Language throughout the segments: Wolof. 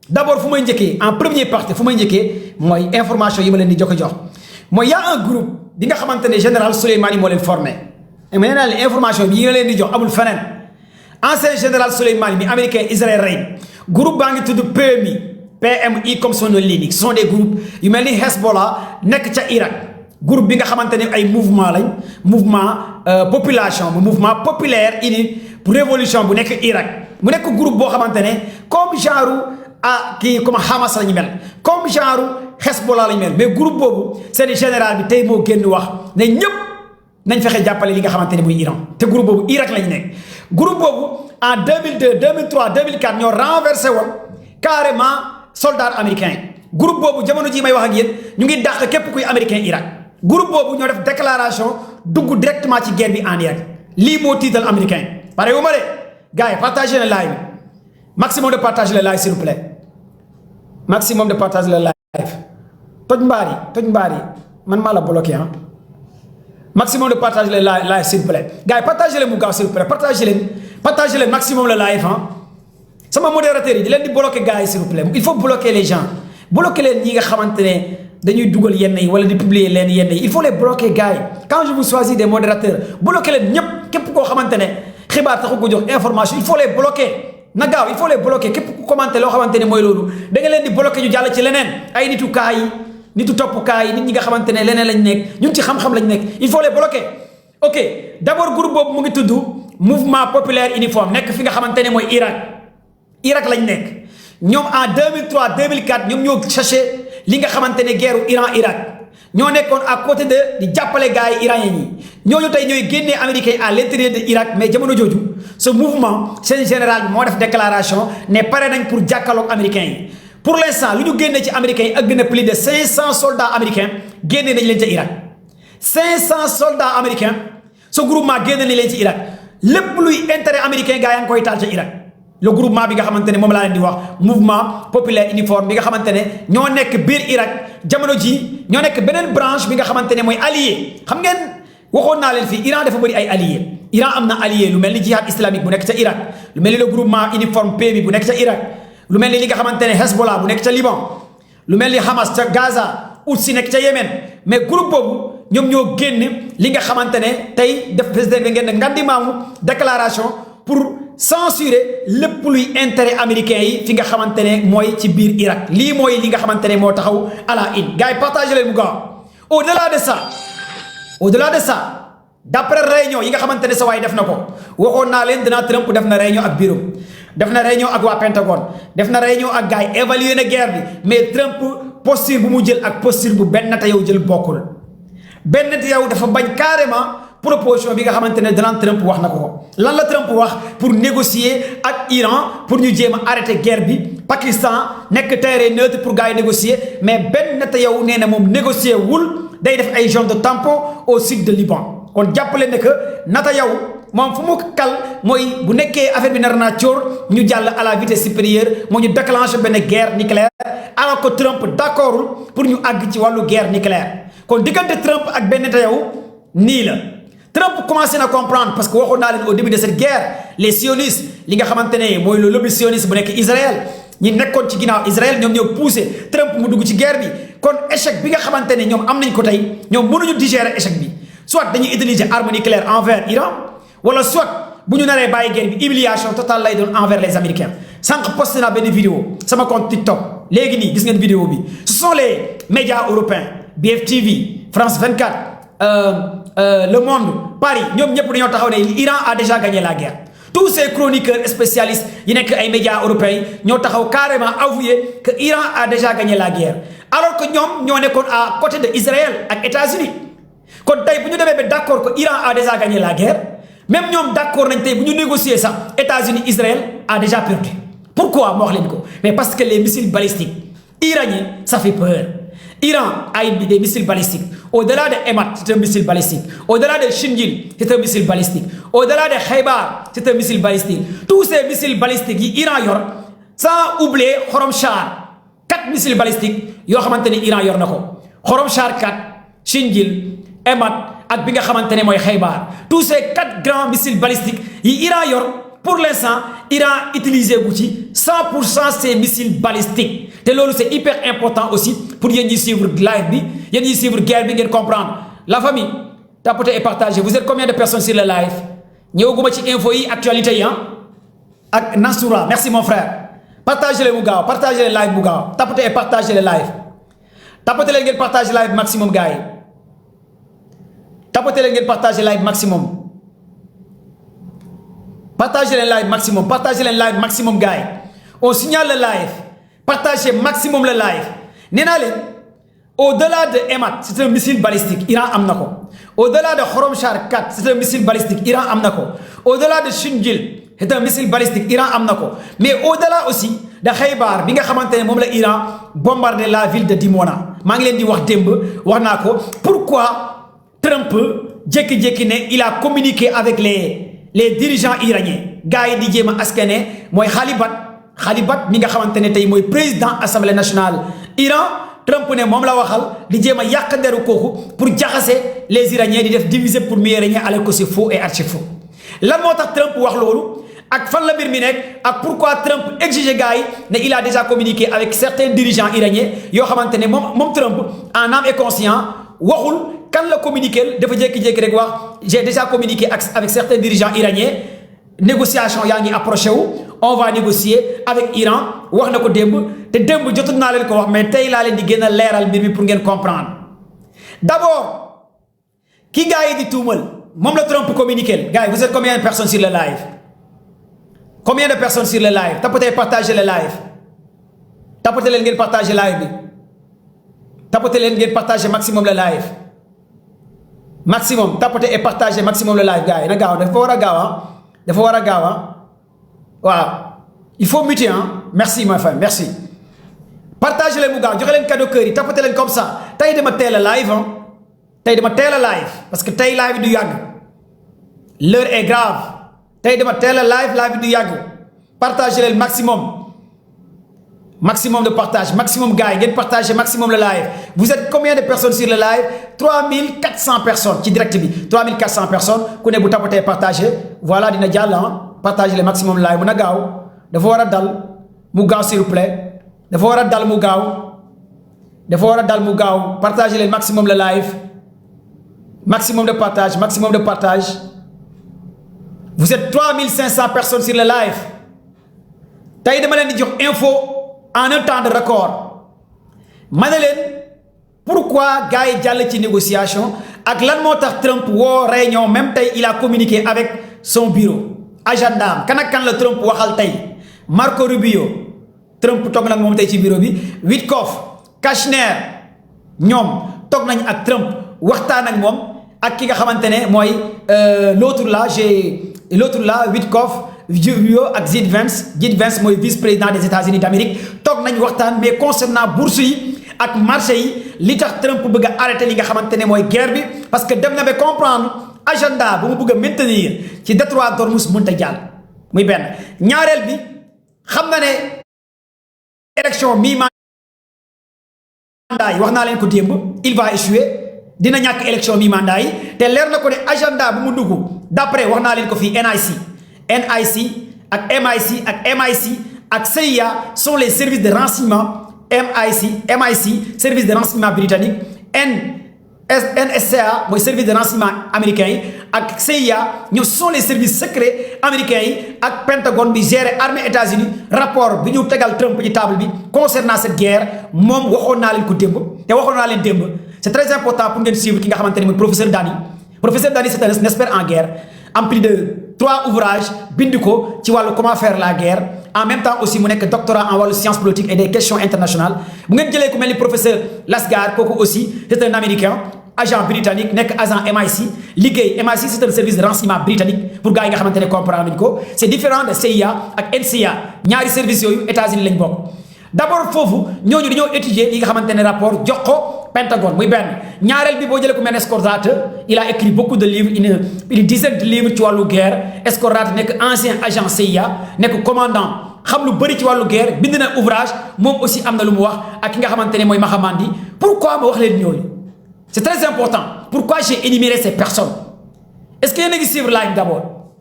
d'abord fu may njëkkee en première partie fu may njëkkee mooy information yi ma leen di jox mooy y a un groupe bi nga xamante ne général Soleimani moo leen formé mais nee naa leen information bi yi nga leen di jox amul feneen ancien général Soleimani mi américain Israël rey groupe baa ngi tudd PMI comme son nom l'indique ce sont des groupes yu mel ni Hezbollah nekk ca Irak groupe bi nga xamante ne ay mouvement lañ mouvement population mouvement populaire uni pour révolution bu nekk Irak mu nekk groupe boo xamante ne comme genre kii comme Hamas lañu mel comme genre Hezbollah lañu mel mais groupe boobu seen général bi tey moo génn wax ne ñëpp nañ fexe jàppale li nga xamante ne muy Iran te groupe boobu Irak lañu nekk groupe boobu en 2002 2003 2004 ñoo renversé woon carrément soldats américains groupe boobu jamono ji may wax ak yéen ñu ngi dàq képp kuy américain Irak groupe boobu ñoo def déclaration dugg directement ci guerre bi en Irak lii moo tiital américain pare wu ma de gars yi partagez le live maximum de partage le live s'il vous plaît maximum de partage le live toj mbaar yi man maa la bloqué ah maximum de partage le live s'il vous plaît gars yi partagez leen mu gaaw s'il vous plaît partagez leen maximum le live ah sama modérateur yi di leen di bloquer gars yi s'il vous plaît il faut bloquer les gens bloquer leen ñi nga xamante ne dañuy dugal yenn yi wala di publier leen yenn yi il faut les bloquer gars yi quand je vous choisis des modérateurs bloquer leen ñëpp képp koo xamante ne xibaar taxu ko jox information il faut les bloquer na gaaw il faut les bloquer képp ku commenter loo xamante ne mooy loolu da nga leen di bloquer ñu jàll ci leneen ay nitu kaa yi nitu topp kaa yi nit ñi nga xamante ne leneen lañ nekk ñun ci xam-xam lañ nekk il faut les bloquer ok d'abord groupe boobu mu ngi tudd mouvement populaire uniforme nekk fi nga xamante ne mooy Irak lañ nekk ñoom en 2003 2004 ñoom ñoo cherché li nga xamante ne guerre Iran Irak ñoo nekkoon à côté de di jàppale gars yi iranien yi ñooñu tey ñooy génnee américain à l'intérieur de Irak mais jamono jooju ce mouvement seen général bi moo def déclaration ne pare nañ pour jàkkaarloog américain yi pour l'instant lu ñu génnee ci américains yi ëgg na plus de 500 soldats américains génnee nañ leen ca Irak 500 soldats américains ce groupement génne nañ leen ci Irak lépp luy intérêt américain gars yaa ngi koy taal ca Irak le groupement bi nga xamante ne moom laa leen di wax mouvement populaire uniforme bi nga xamante ne ñoo nekk biir Irak jamono ji ñoo nekk beneen branche bi nga xamante ne mooy allié xam ngeen waxoon naa leen fii Iran dafa bëri ay allié Iran am na allié lu mel ni jihad islamique bu nekk ca Irak lu mel ni le groupement uniforme PMI bu nekk ca Irak lu mel ni li nga xamante ne Hezbollah bu nekk ca Liban lu mel ni Hamas ca Gaza Houthi nekk ca Yémen mais groupe boobu ñoom ñoo génn li nga xamante ne tey def président bi ngeen ne ngandi maamu déclaration pour censurer lépp luy intérêt américain yi fi nga xamante ne mooy ci biir Irak lii mooy li nga xamante ne moo taxaw à la une gars yi partagé leen mu gaaw au-delà de ça d'après réunion yi nga xamante ne sa waay def na ko waxoon naa leen dinaa Trump def na réunion ak bureau def na réunion ak waa Pentagone def na réunion ak gars yi évaluer na guerre bi mais Trump posture bu mu jël ak posture bu benn te yow jël bokkul benn te yow dafa bañ carrément proposition bi nga xamante ne Donald Trump wax na ko lan la Trump wax pour négocier ak Iran pour ñu jéem a arrêter guerre bi Pakistan nekk terrain neutre pour gars yi négocier mais benn te yow nee na moom négocier wul day def ay zone de tampon au sud de Liban kon jàppale ne que nata yow moom fu mu kal mooy bu nekkee affaire bi nar naa cóor ñu jàll à la vitesse supérieure moo ñu déclencher benn guerre nucléaire alors que Trump d'accordul pour ñu àgg ci wàllu guerre nucléaire kon diggante Trump ak benn te yow nii la Trump commencé à comprendre parce que waxoon naa leen au début de cette guerre les sionistes li nga xamante ne mooy le lobby sioniste bu nekk Israël ñi nekkoon ci ginnaaw Israël ñoom ñoo poussé Trump mu dugg ci guerre bi kon échec bi nga xamante ne ñoom am nañ ko tey ñoom mënuñu digérer échec bi soit dañuy utiliser arme nucléaire envers Iran wala soit bu ñu naree bàyyi guerre bi humiliation totale lay doon envers les Américains sànq posté naa benn vidéo sama compte TikTok léegi nii gis ngeen vidéo bi ce sont les médias européens BFTV France 24 Le Monde Paris ñoom ñëpp dañoo taxaw ne l'Iran a déjà gagné la guerre tous ces chroniqueurs spécialistes yi nekk ay médias européens ñoo taxaw carrément avoué que Iran a déjà gagné la guerre alors que ñoom ñoo nekkoon à côté de Israël ak États-Unis kon tey bu ñu demee ba d'accord que Iran a déjà gagné la guerre même ñoom d'accord nañ tey bu ñu négocier sax États-Unis Israël a déjà perdu pourquoi ma wax leen ko mais parce que les missiles balistiques iraniens ça fait peur. Iran a des missiles balistiques. Au-delà de Emat, c'est un missile balistique. Au-delà de Shinjil, c'est un missile balistique. Au-delà de Khaybar, c'est un missile balistique. Tous ces missiles balistiques, Iran yor, sans oublier Khorramshahr. 4 missiles balistiques, yo xamantene Iran yor nako. Khorramshahr 4, Shinjil, Emat, ak bi nga xamantene moy Khaybar. Tous ces 4 grands missiles balistiques, Iran yor pour l'instant Iran utilisé gu ci 100% ses missiles balistiques te loolu c'est hyper important aussi pour yéen ñi suivre live bi yéen ñi suivre guerre bi ngeen comprendre la famille tapotez et partagez. Vous êtes combien de personnes sur le live ñëwaguma ci info yi actualité yi ak Nassoura merci mon frère partagez le bu gaaw partagez le live bu gaaw tapotez et partagez le live tapotez leen ngeen partagez live maximum gars yi tapotez leen ngeen partagez live maximum partagez leen live maximum partagez leen live maximum gars yi on signale le live partagez maximum le live nee naa leen au-delà de Emad c'est un missile balistique Iran am na ko au-delà de Khorramshahr 4 c'est un missile balistique Iran am na ko au-delà de Shinjil c'est un missile balistique Iran am na ko mais au-delà aussi de Khaybar bi nga xamante ne moom la Iran bombardé la ville de Dimona maa ngi leen di wax démb wax naa ko pourquoi Trump jékki-jékki ne il a communiqué avec les dirigeants iraniens gars yi di jéem a askane mooy Khalibat mi nga xamante ne tey mooy président assemblée nationale Iran Trump ne moom la waxal di jéem a yàq nderu kooku pour jaxase les iraniens di def diviser pour mieux régner alors que c'est faux et archi faux lan moo tax Trump wax loolu ak fan la mbir mi nekk ak pourquoi Trump exige gars yi ne il a déjà communiqué avec certains dirigeants iraniens yoo xamante ne moom Trump en âme et conscience waxul kan la communiqué dafa jékki-jékki rek wax j'ai déjà communiqué avec certains dirigeants iraniens négociation yaa ngi approché wu on va négocier avec Iran wax na ko démb te démb jotut naa leen ko wax mais tey laa leen di gën a leeral mbir mi pour ngeen comprendre d'abord ki gars yi di tuumal moom la Trump communiqué gars yi vous êtes combien de personnes sur le live combien de personnes sur le live tapotez partager le live tapotez leen ngeen partager live bi tapotez leen ngeen partager maximum le live maximum tapotez et partager maximum le live gars yi na gaaw dafa war a gaaw dafa war a gaaw waaw il faut muter merci ma femme merci partagez leen mu gaaw joxe leen cadeau cœur yi tapotez leen comme ça tey dama teel a live tey dama teel a live parce que tey live du yàgg l'heure est grave tey dama teel a live du yàgg partagez leen maximum de partage maximum gars yi ngeen partagez maximum le live vous êtes combien de personnes sur le live 3400 personnes ci direct bi 3400 personnes ku ne bu tapotee partagé voilà dina jàll partagez le maximum live mu na gaaw dafa war a dal mu gaaw s'il vous plaît dafa war a dal mu gaaw dafa war a dal mu gaaw partagez le maximum le live maximum de partage vous êtes 3500 personnes sur le live tey dama leen di jox info en un temps de record ma ne leen pourquoi gars yi jàll ci négociation ak lan moo tax Trump woo réunion même tey il a communiqué avec son bureau agenda kan ak kan la Trump waxal tey Marco Rubio Trump toog nag moom tey ci bureau bi Witkoff Kushner ñoom toog nañ ak Trump waxtaan ak moom ak ki nga xamante ne mooy l'autre là Witkoff Rubio ak J.D. Vance mooy vice-président des États-Unis d'Amérique toog nañ waxtaan mais concernant bourse yi ak marché yi li tax Trump bëgg a arrêté li nga xamante ne mooy guerre bi parce que dem na ba comprendre agenda bu mu bëgg a maintenir ci détroit d'Ormuz mënut a jàll muy benn ñaareel bi xam na ne élection mi-mandat yi wax naa leen ko démb il va échouer dina ñàkk élection mi-mandat yi te leer na ko ne agenda bu mu dugg d'après wax naa leen ko fii NIC ak MIC ak CIA sont les services de renseignement MIC service de renseignement britannique NSA mooy service de renseignement américain yi ak CIA ñoom sont les services secrets américains yi ak Pentagone bi géré armée États-Unis rapport bi ñu tegal Trump ci table bi concernant cette guerre moom waxoon naa leen ko démb te waxoon naa leen démb c'est très important pour ngeen suivre ki nga xamante ne mooy professeur Dani c'est un expert en guerre en plus de 3 ouvrages bind ko ci wàllu comment faire la guerre en même temps aussi mu nekk doctorat en wàllu sciences politiques et des questions internationales bu ngeen jëlee ku mel ni professeur Lasgar kooku aussi c'est un américain agent britannique nekk agent MIC liggéey MIC c'est un service de renseignement britannique pour gars yi nga xamante ne comprendre nañu ko c'est différent de CIA ak NCA ñaari services yooyu États-Unis lañ bokk d'abord foofu ñooñu dañoo étudier li nga xamante ne rapport jox ko Pentagone muy benn ñaareel bi boo jëlee ku mel ne Scorzato il a écrit beaucoup de livres une dizaine de livres ci wàllu guerre Scorzato nekk ancien agent CIA nekk commandant xam lu bëri ci wàllu guerre bind na ouvrage moom aussi am na lu mu wax ak ki nga xamante ne mooy Mahamandi pourquoi ma wax leen ñooñu c'est très important pourquoi j'ai énuméré ces personnes est-ce que yéen a ngi suivre live d'abord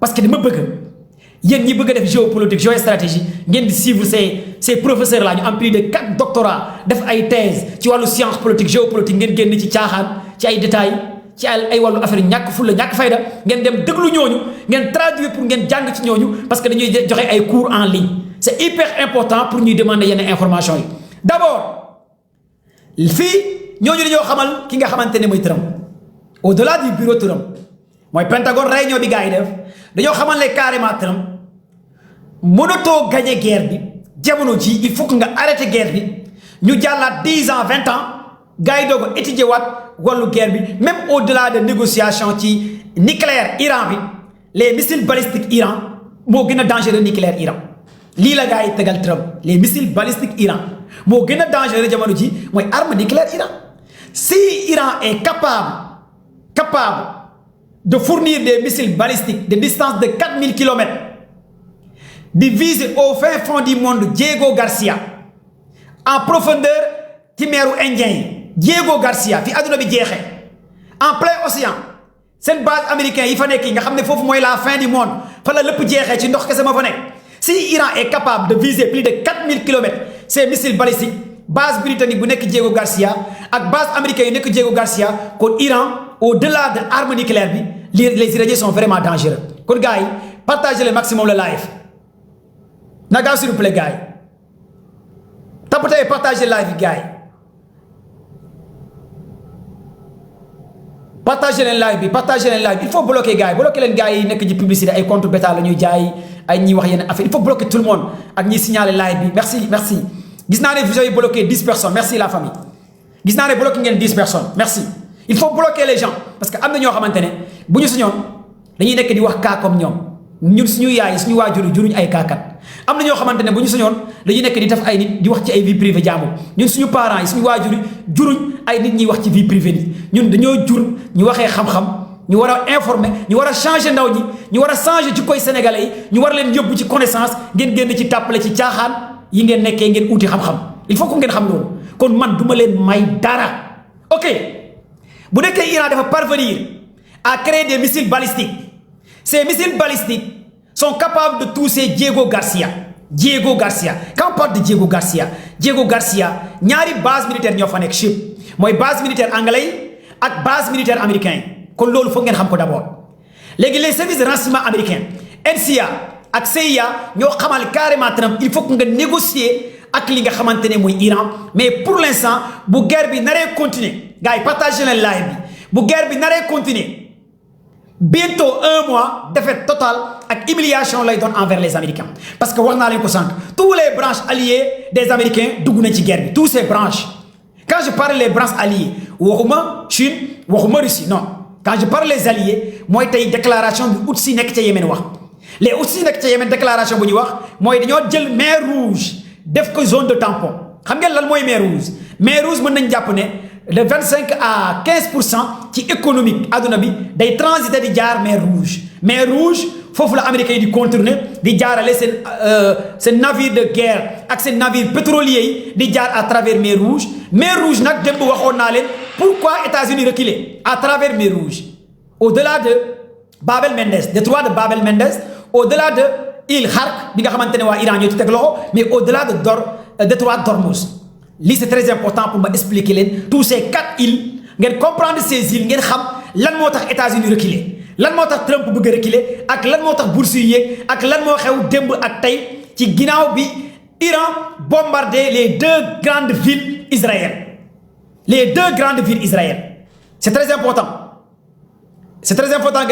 parce que dama bëgg yéen ñi bëgg a def géopolitique géostratégie ngeen di suivre ces professeurs là ñu am plus de 4 doctorats def ay thèse ci wàllu science politique géopolitique ngeen génn ci caaxaan ci ay détails ci ay wàllu affaire ñàkk fulla ñàkk fayda ngeen dem déglu ñooñu ngeen traduire pour ngeen jàng ci ñooñu parce que dañuy joxe ay cours en ligne c'est hyper important pour ñuy demander yenn information yi d'abord fii ñooñu dañoo xamal ki nga xamante ne mooy Trump au-delà du bureau Trump mooy Pentagone réunion bi gars yi def dañoo xamal ne carrément Trump mënatoo gagner guerre bi jamono ji il faut que nga arrêter guerre bi ñu jàllaat 10 ans 20 ans gars yi doog a étudier waat wàllu guerre bi même au-delà de négociation ci nucléaire Iran bi les missiles balistiques Iran moo gën a dangereux nucléaire Iran lii la gars yi tegal Trump les missiles balistiques Iran moo gën a dangereux jamono ji mooy arme nucléaire Iran si Iran est capable de fournir des missiles balistiques de distance de 4000 km de viser au fin fond du monde Diego Garcia en profondeur ci meeru Indien yi Diego Garcia fi àdduna bi jeexee en plein océan seen base américain yi fa nekk yi nga xam ne foofu mooy la fin du monde fa la lépp jeexee ci ndox kese ma fa nekk si Iran est capable de viser plus de 4000 km ces missiles balistiques base britannique bu nekk Diego Garcia ak base américain yu nekk Diego Garcia kon Iran au-delà de arme nucléaire bi les Iraniens sont vraiment dangereux kon gars yi partagez le maximum le live na gaaw s'il vous plaît gars yi tapatez et partagez live yi gars yi partagez leen live bi partagez leen live il faut bloquer gars yi bloquer leen gars yi nekk ci publicité ay compte bêta la ñuy jaay ay ñiy wax yenn affaire il faut bloquer tout le monde ak ñiy signaler live bi merci gis naa ne vous avez bloqué 10 personnes merci la famille gis naa ne bloqué ngeen 10 personnes merci il faut bloquer les gens parce que am na ñoo xamante ne bu ñu suñoon dañuy nekk di wax kaa comme ñoom ñun suñu yaay suñu waajur juruñ ay kaakat am na ñoo xamante ne bu ñu suñoon dañuy nekk di def ay nit di wax ci ay vie privée jaamu ñun suñu parents yi suñu waajur juruñ ay nit ñuy wax ci vie privée nit ñun dañoo jur ñu waxee xam-xam ñu war a informer ñu war a changer ndaw ñi ñu war a changer ci koy sénégalais yi ñu war leen yóbbu ci connaissance ngeen génn ci tàppale ci caaxaan yi ngeen nekkee ngeen uuti xam-xam il faut que ngeen xam loolu kon man duma leen may dara ok bu nekkee Iran dafa parvenir à créer des missiles balistiques ces missiles balistiques sont capables de toucher Diego Garcia quand on parle de Diego Garcia ñaari base militaire ñoo fa nekk chip mooy base militaire anglais ak base militaire américain kon loolu foog ngeen xam ko d'abord léegi les services de renseignement américains NCA ak CIA ñoo xamal carrément Trump il faut que nga négocier ak li nga xamante ne mooy Iran mais pour l'instant bu guerre bi naree continuer gars yi partagé leen live bi bu guerre bi naree continuer bientôt 1 mois défaite totale ak humiliation lay doon envers les Américains parce que wax naa leen ko sànq tous les branches alliées des Américains dugg nañ ci guerre bi tous ces branches quand je parle les branches alliées waxuma Chine waxuma Russie non quand je parle les alliés mooy tey déclaration bi Houthi nekk ca Yémen wax les Houthi nekk ca Yémen déclaration bu ñuy wax mooy dañoo jël mer Rouge def ko zone de tampon xam ngeen lan mooy mer Rouge mën nañ jàpp ne de 25 à 15% ci économique adduna bi day transiter di jaar mer Rouge foofu la américains yi di contourner di jaarale seen navire de guerre ak seen navire pétrolier yi di jaar à travers mer Rouge nag démb waxoon naa leen pourquoi États-Unis reculer à travers mer Rouge au-delà de Bab el-Mandeb détroit de Bab el-Mandeb au-delà de île Khark bi nga xamante ne waa Iran ñoo ci teg loxo mais au-delà de détroit d'Ormuz lii c'est très important pour ma expliquer leen tous ces 4 îles ngeen comprendre ces îles ngeen xam lan moo tax États-Unis reculer lan moo tax Trump bëgg a reculer ak lan moo tax bourse yi yéeg ak lan moo xew démb ak tey ci ginnaaw bi Iran bombardé les 2 grandes villes israéliennes c'est très important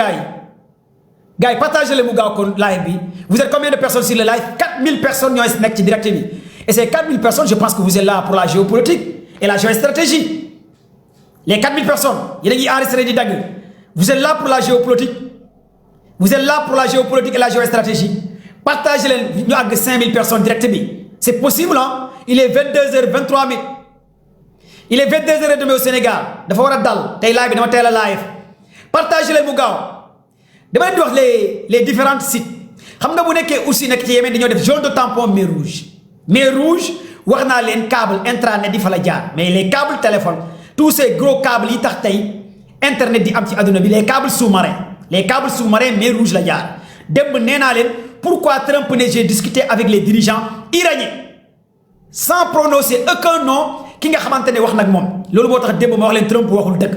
gars yi partagez le mu gaaw kon live bi vous êtes combien de personnes sur le live 4000 personnes ñooy nekk ci direct bi et ces 4000 personnes je pense que vous êtes là pour la géopolitique et la géostratégie les 4000 personnes yéen a ngi enregistré di dagg vous êtes là pour la géopolitique et la géostratégie partagez leen ñu àgg 5000 personnes direct bi c'est possible hein il est 22h23 minutes il est 22h30 au Sénégal dafa war a dal tey live bi dama teel a live partagez leen mu gaaw dama leen di wax les différents sites xam nga bu nekkee aussi nekk ci Yémen dañoo def zone de tampon mer rouge wax naa leen câble intranet di fa la jaar mais les câbles téléphone tous ces gros câbles yi tax tey internet di am ci adduna bi les câbles sous-marins mer rouge la jaar démb nee naa leen pourquoi Trump ne j'ai discuté avec les dirigeants iraniens sans prononcer aucun nom ki nga xamante ne wax nag moom loolu moo tax démb ma wax leen Trump waxul dëgg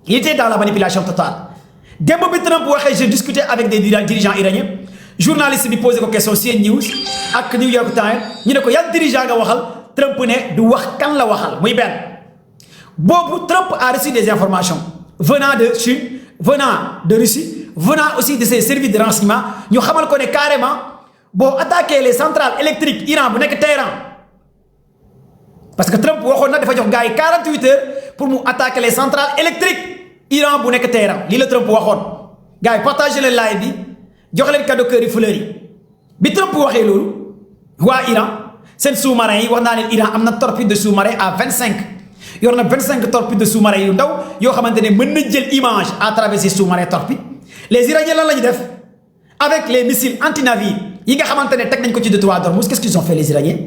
il était dans la manipulation totale démb bi Trump waxee j'ai discuté avec des dirigeants iraniens journaliste bi posé ko question CNews ak New York Times ñu ne ko yan dirigeant nga waxal Trump ne du wax kan la waxal muy benn boobu Trump a reçu des informations venant de Chine venant de Russie venant aussi de ses services de renseignement ñu xamal ko ne carrément boo attaqué les centrales électriques Iran bu nekk Téhéran parce que Trump waxoon na dafa jox gars yi 48 heures pour mu attaquer les centrales électriques Iran bu nekk Téhéran lii la Trump waxoon gars yi partagé leen live bi jox leen cadeau cœur yi fleurs yi bi Trump waxee loolu waa Iran seen sous-marin yi wax naa leen Iran am na torpille de sous-marin à 25 yor na 25 torpilles de sous-marin yu ndaw yoo xamante ne mën na jël image à travers ces sous-marins torpilles les Iraniens lan la ñu def avec les missiles anti-navires yi nga xamante ne teg nañ ko ci détroit d'Ormuz qu'est-ce qu'ils ont fait les Iraniens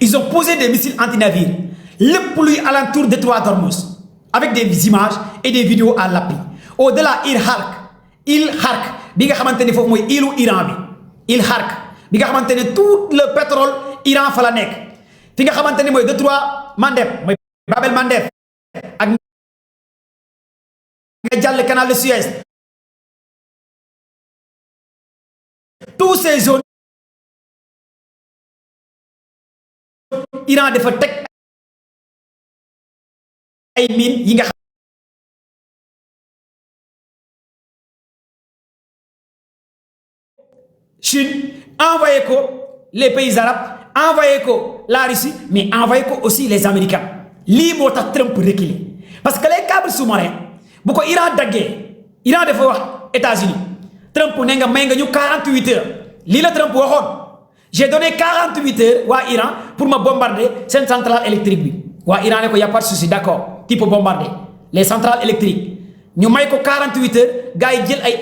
ils ont posé des missiles anti-navires lépp luy alentour détroit d'Ormuz avec des images et des vidéos à l'appui au-delà il Hark bi nga xamante ne foofu mooy ilu Iran bi il Hark bi nga xamante ne tout le pétrole Iran fa la nekk fi nga xamante ne mooy détroit Mandeb mooy Babel Mandeb ak nga jàll canal de Suez tous ces zones Iran dafa teg ay mines yi nga xam Chine envoyé ko les pays arabes envoyé ko la Russie mais envoyé ko aussi les Américains lii moo tax Trump reculé parce que les câbles sous-marins bu ko Iran daggee Iran dafa wax États-Unis Trump ne nga may nga ñu 48 heures lii la Trump waxoon j'ai donné 48 heures waa Iran pour ma bombarder seen centrale électrique bi waa Iran ne ko y a pas de souci d'accord tu peux bombarder les centrales électriques ñu may ko 48 heures gars yi jël ay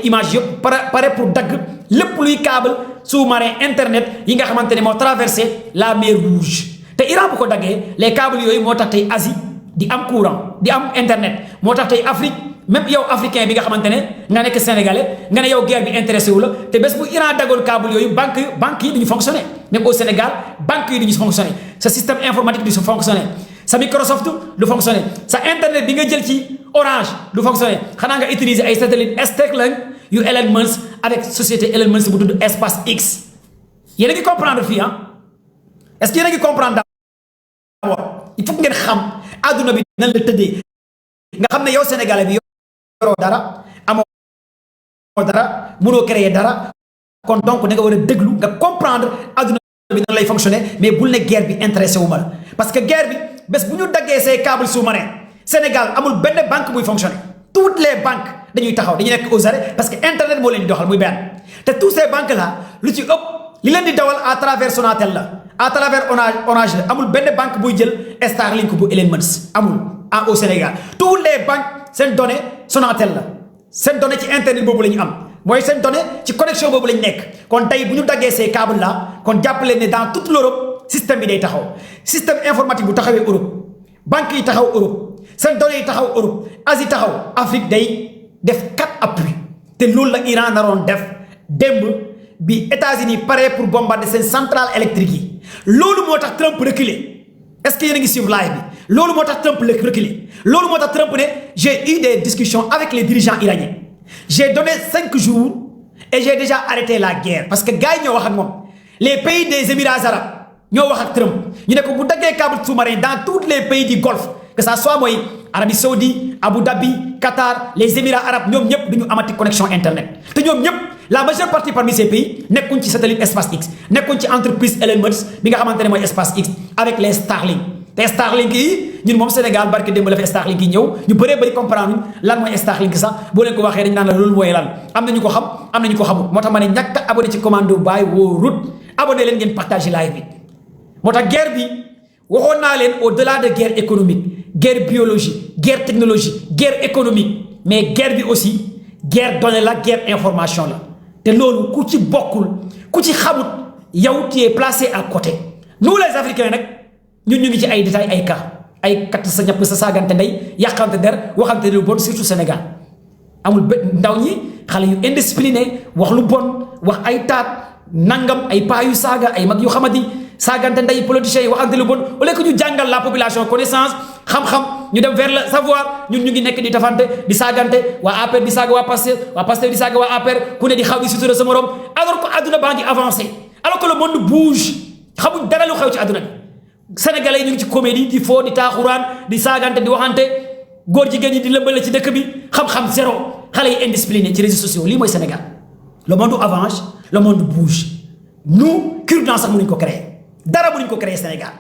images yëpp pare pour dagg lépp luy câble sous-marin internet yi nga xamante ne moo traversé la mer Rouge te Iran bu ko daggee les câbles yooyu moo tax tey Asie di am courant di am internet moo tax tey Afrique même yow africain bi nga xamante ne nga nekk sénégalais nga ne yow guerre bi intéressé wu la te bés bu Iran daggoon câble yooyu banque yi duñu fonctionner même au Sénégal banque yi duñu fonctionner sa système informatique du fonctionner sa Microsoft du fonctionner sa internet bi nga jël ci Orange du fonctionner xanaa nga utiliser ay satellite Starlink yu Elon Musk avec société Elon Musk bu tudd SpaceX yéen a ngi comprendre fii ah est-ce que yéen a ngi comprendre d'abord il faut ngeen xam adduna bi nan la tëddee nga xam ne yow sénégalais bi yoroo dara amoo dara mënoo créer dara kon donc da nga war a déglu nga comprendre adduna bi nan lay fonctionner mais bul ne guerre bi intéressé wu ma la parce que guerre bi bés bu ñu daggee say câble sous-marin Sénégal amul benn banque buy fonctionner toutes les banques dañuy taxaw dañuy nekk aux arrêts parce que internet moo leen di doxal muy benn te tous ces banques là lu ci ëpp li leen di dawal à travers Sonatel la à travers Orange la amul benn banque buy jël Starlink bu Elon Musk amul au Sénégal toutes les banques seen données Sonatel la seen données ci internet boobu la ñu am mooy seen données ci connexion boobu la ñu nekk kon tey bu ñu daggee ces câbles là kon jàppale ne dans toute l'Europe système bi day taxaw système informatique bu taxawee Europe banques yi taxaw Europe seen données yi taxaw Europe Asie taxaw Afrique day def 4 appuis te loolu la Iran naroon def démb bi États-Unis pare pour bombarder seen centrale électrique yi loolu moo tax Trump reculé est-ce que yéen a ngi suivre live bi loolu moo tax Trump reculé loolu moo tax Trump ne j'ai eu des discussions avec les dirigeants iraniens j'ai donné 5 jours et j'ai déjà arrêté la guerre parce que gars yi ñoo wax ak moom les pays des Émirats arabes ñoo wax ak Trump ñu ne ko bu daggee câble sous-marin dans tous les pays du Golfe que ça soit mooy Arabie Saoudite Abu Dhabi Qatar les Émirats arabes ñoom ñëpp duñu amati connexion internet te ñoom ñëpp la majeure partie parmi ces pays nekkuñ ci satellite SpaceX nekkuñ ci entreprise Elon Musk bi nga xamante ne mooy SpaceX avec les Starlink te Starlink yi ñun moom Sénégal barke démb la fi Starlink yi ñëw ñu bëree bëri comprendre lan mooy Starlink sax boo leen ko waxee dañ naan la loolu mooy lan am na ñu ko xam am na ñu ko xamul moo tax ma ne ñàkk a abonné ci commando baay wóorut abonné leen ngeen partager live bi moo tax guerre bi waxoon naa leen au-delà de guerre économique guerre biologie guerre technologie guerre économique mais guerre bi aussi guerre donnée la guerre information la te loolu ku ci bokkul ku ci xamut yow tu es placé à côté nous les Africains nag ñun ñu ngi ci ay détails ay cas ay katt sa ñàpp sa saagante ndey yàqante der waxante lu bon surtout Sénégal amul ndaw ñi xale yu indiscipliné wax lu bon wax ay taat nangam ay paa yu saaga ay mag yu xamadi saagante nday politiciens yi waxante lu bon au lieu que ñu jàngal la population connaissance xam-xam ñu dem vers le savoir ñun ñu ngi nekk di tafante di saagante waa APR di saaga waa Pastef di saaga waa APR ku ne di xaw di sutura sa morom alors que adduna baa ngi avancé alors que le monde bouge xamuñ dara lu xew ci adduna bi sénégalais yi ñu ngi ci comédie di foo di taaxuraan di saagante di waxante góor jigéen ñi di lëmbale ci dëkk bi xam-xam zéro xale yi indiscipliné ci réseaux sociaux lii mooy Sénégal le monde avance le monde bouge nous cure-dent sax mënuñ ko créer dara mënuñ ko créer Sénégal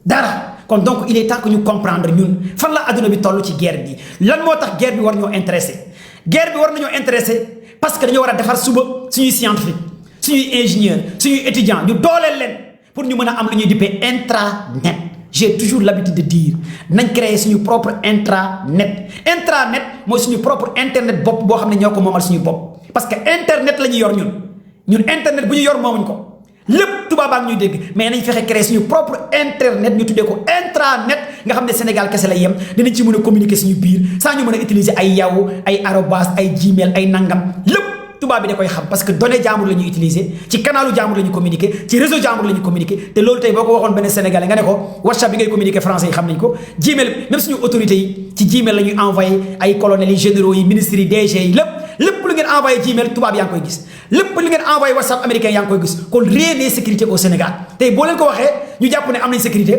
dara kon donc il est temps que ñu comprendre ñun fan la adduna bi toll ci guerre bi lan moo tax guerre bi war ñoo intéressé guerre bi war nañoo intéressé parce que dañoo war a defar suba suñuy scientifique suñuy ingénieur suñuy étudiant ñu dooleel leen pour ñu mën a am lu ñuy dippee intranet j'ai toujours l'habitude de dire nañ créer suñu propre intranet mooy suñu propre internet bopp boo xam ne ñoo ko moomal suñu bopp parce que internet la ñu yor ñun internet bu ñu yor moomuñ ko lépp tubaabaa ñuy dégg mais nañ fexe créer suñu propre internet ñu tuddee ko intranet nga xam ne Sénégal kese la yem dinañ ci mën a communiquer suñu biir saa ñu mën a utiliser ay Yahoo ay arobase ay Gmail ay nangam lépp tubaab bi da koy xam parce que données jaambur la ñuy utiliser ci canalu jaambur la ñuy communiquer ci réseau jaambur la ñuy communiquer te loolu tey boo ko waxoon benn Sénégalais nga ne ko WhatsApp bi ngay communiquer français yi xam nañ ko Gmail même suñu autorités yi ci Gmail la ñuy envoyé ay colonels yi généraux yi ministres yi DG yi lépp lu ngeen envoyé Gmail tubaab yaa ngi koy gis lépp lu ngeen envoyé WhatsApp américain yaa ngi koy gis kon rien n'est sécurité au Sénégal tey boo leen ko waxee ñu jàpp ne am nañ sécurité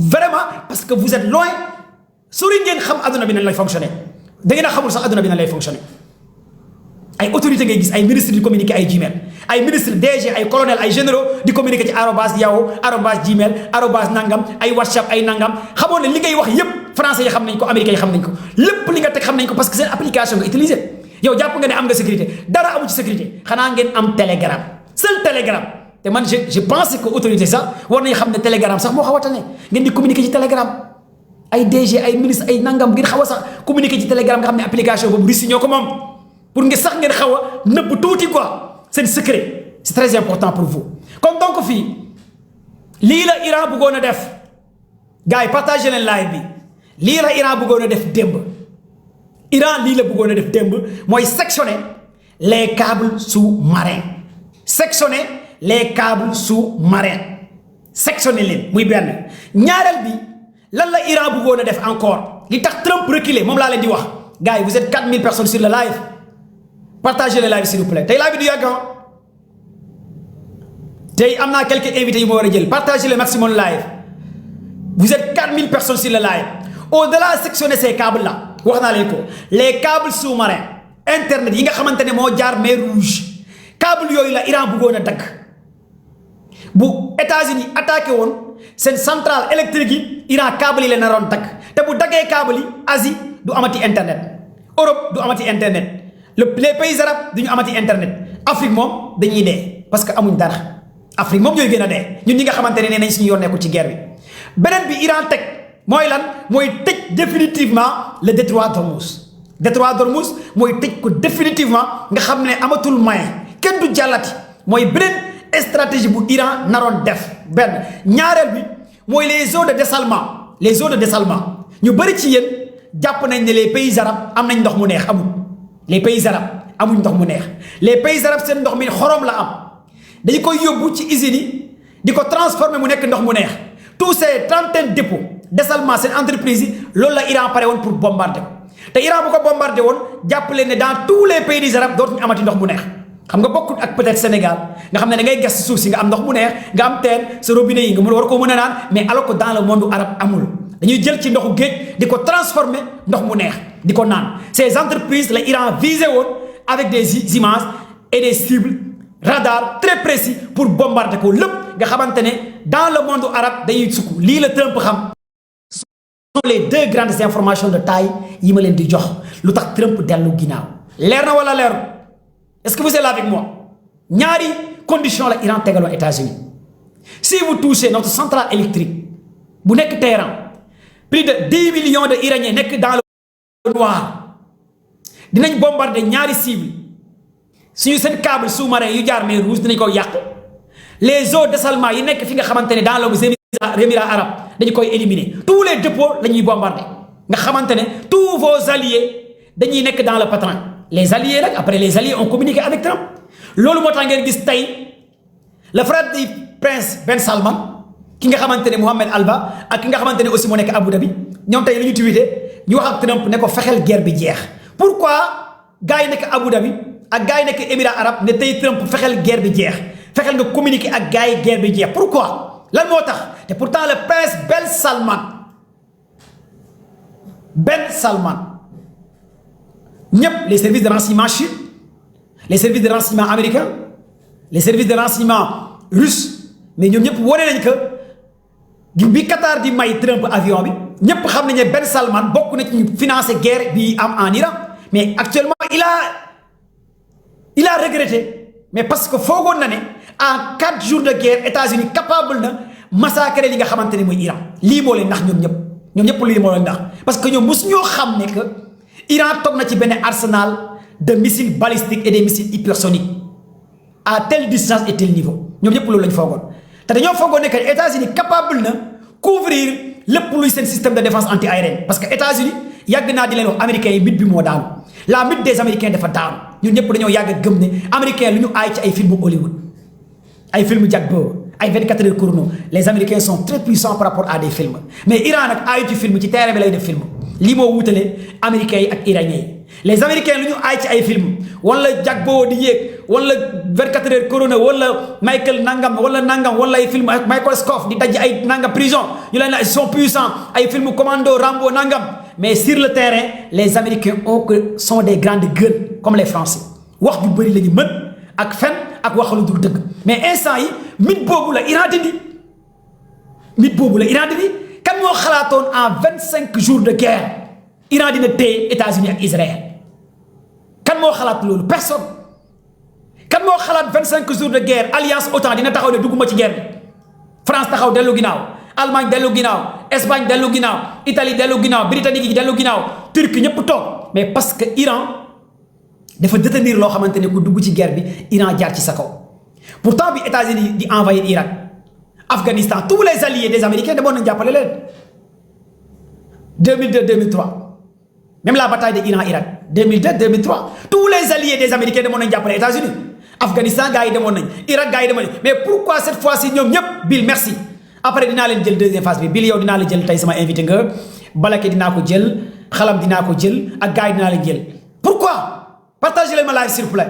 vraiment parce que vous êtes loin sori ngeen xam adduna bi nañ lay fonctionner da ngeen a xamul sax adduna bi nañ lay fonctionner ay autorité ngay gis ay ministre di communiquer ay Gmail ay ministre DG ay colonel ay généraux di communiquer ci arobase Yahoo arobase Gmail arobase nangam ay WhatsApp ay nangam xamoon ne li ngay wax yépp français yi xam nañ ko américains yi xam nañ ko lépp li nga teg xam nañ ko parce que seen application nga utiliser yow jàpp nga ne am nga sécurité dara amu ci sécurité xanaa ngeen am Telegram seul Telegram te man je pense que autorité sax war nañ xam ne Telegram sax moo xaw a tane ngeen di communiquer ci Telegram ay DG ay ministre ay nangam ngeen xaw a sax communiquer ci Telegram nga xam ne application boobu Russie ñoo ko moom pour nga sax ngeen xaw a nëbb tuuti quoi seen secret c'est très important pour vous. comme donc fii lii la Iran bëggoon a def gars yi partagé leen live bi lii la Iran bëggoon a def démb. Iran lii la bëggoon a def démb mooy sectionner les câbles sous-marins sectionner les câbles sous-marins sectionner leen muy benn ñaareel bi lan la Iran bëggoon a def encore li tax Trump reculer moom laa leen di wax gars yi vous êtes 4000 personnes sur le live partagez le live s'il vous plaît tey live bi du yàgg tey am naa quelques invités yu ma war a jël partagez le maximum live vous êtes 4000 personnes sur le live au-delà de sectionner ces câbles là wax naa leen ko les câbles sous-marins internet yi nga xamante ne moo jaar mer Rouge câble yooyu la Iran bëggoon a dagg bu États-Unis attaqué woon seen centrale électrique yi Iran câble yi la naroon dagg te bu daggee câble yi Asie du amati internet Europe du amati internet les pays arabes duñu amati internet Afrique moom dañuy dee parce que amuñ dara Afrique moom ñooy gën a dee ñun ñi nga xamante ne nee nañ suñu yoon nekkul ci guerre bi beneen bi Iran teg mooy lan mooy tëj définitivement le détroit d'Ormuz détroit d'Ormuz mooy tëj ko définitivement nga xam ne amatul moyen kenn du jàllati mooy beneen stratégie bu Iran naroon def benn ñaareel bi mooy les eaux de dessalement ñu bëri ci yéen jàpp nañ ne les pays arabes am nañ ndox mu neex amul les pays arabes amuñ ndox mu neex les pays arabes seen ndox mi xorom la am dañu koy yóbbu ci usines yi di ko transformer mu nekk ndox mu neex tous ces trentaine dépôts dessalement seen entreprise yi loolu la Iran pare woon pour bombarder ko te Iran bu ko bombarder woon jàppale ne dans tous les pays des arabes dootuñu amati ndox mu neex xam nga bokkut ak peut-être Sénégal nga xam ne da ngay gas suuf si nga am ndox mu neex nga am teen sa robinet yi nga war koo mën a naan mais alors que dans le monde arabe amul dañuy jël ci ndoxu géej di ko transformer ndox mu neex di ko naan ces entreprises la Iran visé woon avec des images et des cibles radar très précis pour bombarder ko lépp nga xamante ne dans le monde arabe dañuy sukk lii la Trump xam sont les deux grandes informations de taille yi ma leen di jox lu tax Trump dellu ginnaaw leer na wala leeru est-ce que vous êtes là avec moi ñaari condition la Iran tegaloon États-Unis si vous touchez notre centrale électrique bu nekk Téhéran plus de 10 millions de Iraniens nekk dans le noir dinañ bombarder ñaari cible suñu seen câble sous-marin yu jaar mer Rouge dinañ ko yàq les eaux dessalement yi nekk fi nga xamante ne dans les Émirats arabes dañu koy éliminer tous les dépôts la ñuy bombarder nga xamante ne tous vos alliés dañuy nekk dans le pétrin les alliés nag après les alliés ont communiqué avec Trump loolu moo tax ngeen gis tey le frère du prince Ben Salman ki nga xamante ne Mohammed Alba ak ki nga xamante ne aussi moo nekk Abu Dhabi ñoom tey li ñu tweeté ñu wax ak Trump ne ko fexeel guerre bi jeex pourquoi gars yi nekk Abu Dhabi ak gars yi nekk Émirats arabes ne tey Trump fexeel guerre bi jeex fexeel nga communiquer ak gars yi guerre bi jeex pourquoi lan moo tax te pourtant le prince Ben Salman ñëpp les services de renseignement chine les services de renseignement américains les services de renseignement russes mais ñoom ñëpp wane nañ que bi Qatar di may Trump avion bi ñëpp xam nañ ne Ben Salman bokk na ci ñu financer guerre bi am en Iran mais actuellement il a regretté mais parce que foogoon na ne en 4 jours de guerre États-Unis capable na massacrer li nga xamante ne mooy Iran lii moo leen ndax ñoom ñëpp lii moo leen ndax parce que ñoom mosu ñoo xam ne que Iran toog na ci benn arsenal de missiles balistiques et des missiles hypersoniques à telle distance et tel niveau ñoom ñëpp loolu lañ foogoon te dañoo foogoon ne que États-Unis capable na couvrir lépp luy seen système de défense anti-aérienne parce que États-Unis yàgg naa di leen wax américains yi mythe bi moo daanu la mythe des américains dafa daanu ñun ñëpp dañoo yàgg a gëm ne américains lu ñu aay ci ay films Hollywood ay films Jack Bauer ay 24 heures chrono les américains sont très puissants par rapport à des films mais Iran nag aayu ci film ci terrain bi lay def film lii moo wutale américains yi ak iraniens yi les américains lu ñu aay ci ay film wala Jack Bauer di yéeg wala 24 heures chrono wala Michael nangam wala ay film ak Michael Scofield di daj ay nangam prison ñu leen ils sont puissants ay film commando Rambo nangam mais sur le terrain les américains sont des grandes gueules comme les français wax ju bëri la ñu mën ak fen ak wax lu dul dëgg mais instant yi mythe boobu la Iran dindi kan moo xalaatoon en 25 jours de guerre Iran dina téye États-Unis ak Israël kan moo xalaat loolu personne kan moo xalaat 25 jours de guerre alliance OTAN dina taxaw ne dugguma ci guerre bi France taxaw dellu ginnaaw Allemagne dellu ginnaaw Espagne dellu ginnaaw Italie dellu ginnaaw Britannique yi dellu ginnaaw Turquie ñëpp toog mais parce que Iran dafa détenir loo xamante ne ku dugg ci guerre bi Iran jaar ci sa kaw pourtant bi États-Unis di envahir Irak Afghanistan tous les alliés des Américains demoon nañu jàppale leen 2002 2003 même la bataille de Iran-Irak 2002 2003 tous les alliés des Américains demoon nañu jàppale États-Unis Afghanistan gars yi demoon nañ Irak gars yi demoon nañ mais pourquoi cette fois-ci ñoom ñëpp Bill merci après dinaa leen jël deuxième phase bi Bill yow dinaa la jël tey sama invité nga Balake dinaa ko jël xalam dinaa ko jël ak gars yi dinaa leen jël pourquoi partagez leen ma live s'il vous plaît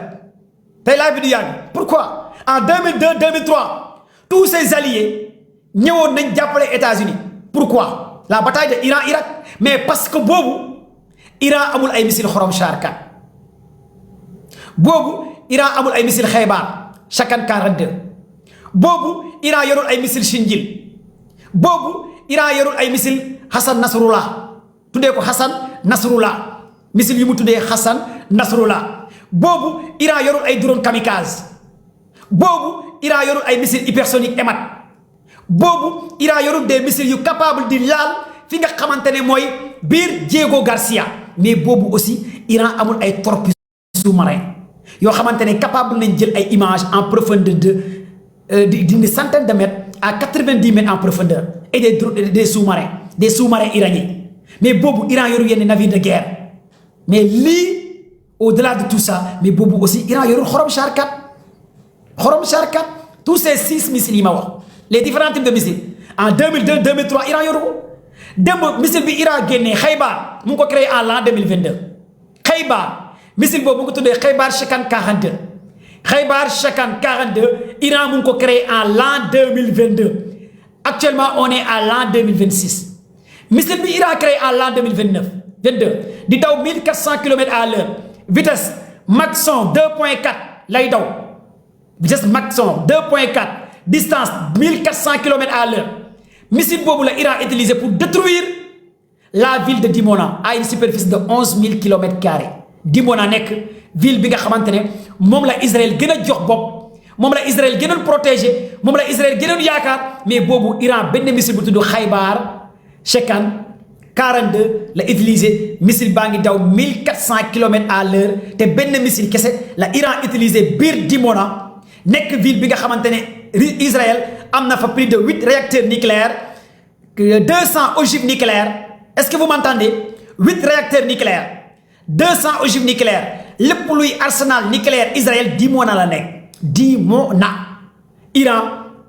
tey live bi du yàgg pourquoi en 2002 2003 tous ces alliés ñëwoon nañ jàppale États-Unis pourquoi la bataille de Iran-Irak mais parce que boobu Iran amul ay missile Xorom Char 4 boobu Iran amul ay missile Khaybar Shakan 42 boobu Iran yorul ay missile Shinjil boobu Iran yorul ay missile Hassan Nasrullah tuddee ko Hassan Nasrullah missile yu mu tuddee Hassan Nasrullah boobu Iran yorul ay drone kamikaze boobu Iran yorul ay missiles hypersoniques EMAD boobu Iran yorul des missiles yu capable di laal fi nga xamante ne mooy biir Diego Garcia mais boobu aussi Iran amul ay torpilles sous-marins yoo xamante ne capable nañ jël ay images en profondeur d'une centaine de mètres à 90 mètres en profondeur et des sous-marins iraniens mais boobu Iran yorul yenn navires de guerre mais lii au-delà de tout ça mais boobu aussi Iran yorul Xorom Char 4 Xorom Char 4 tous ces 6 missiles yi ma wax les différents types de missiles en 2002 2003 Iran yoru ko démb missile bi Iran génnee Khaybar mu ngi ko créé en l'an 2022 Khaybar missile boobu mu ngi tuddee Khaybar Shakan 42 Khaybar Shakan 42 Iran mu ngi ko créé en l'an 2022 actuellement on est à l'an 2026 missile bi Iran créé en l'an 2022 di daw 1400 km à l'heure vitesse Mach 2.4 lay daw vitesse Mach 2.4 distance 1400 km à l'heure missile boobu la Iran utilisé pour détruire la ville de Dimona à une superficie de 11 000 km². Dimona nekk ville bi nga xamante ne moom la Israël gën a jox bopp moom la Israël gënoon protégé moom la Israël gënoon yaakaar mais boobu Iran benn missile bu tudd Khaybar Shakan 42 la utilisé missile baa ngi daw 1400 km à l'heure te benn missile kese la Iran utilisé biir Dimona nekk ville bi nga xamante ne Israël am na fa plus de 8 réacteurs nucléaires 200 ogives nucléaires est-ce que vous m'entendez 8 réacteurs nucléaires 200 ogives nucléaires lépp luy arsenal nucléaire Israël Dimona la nekk Dimona. Iran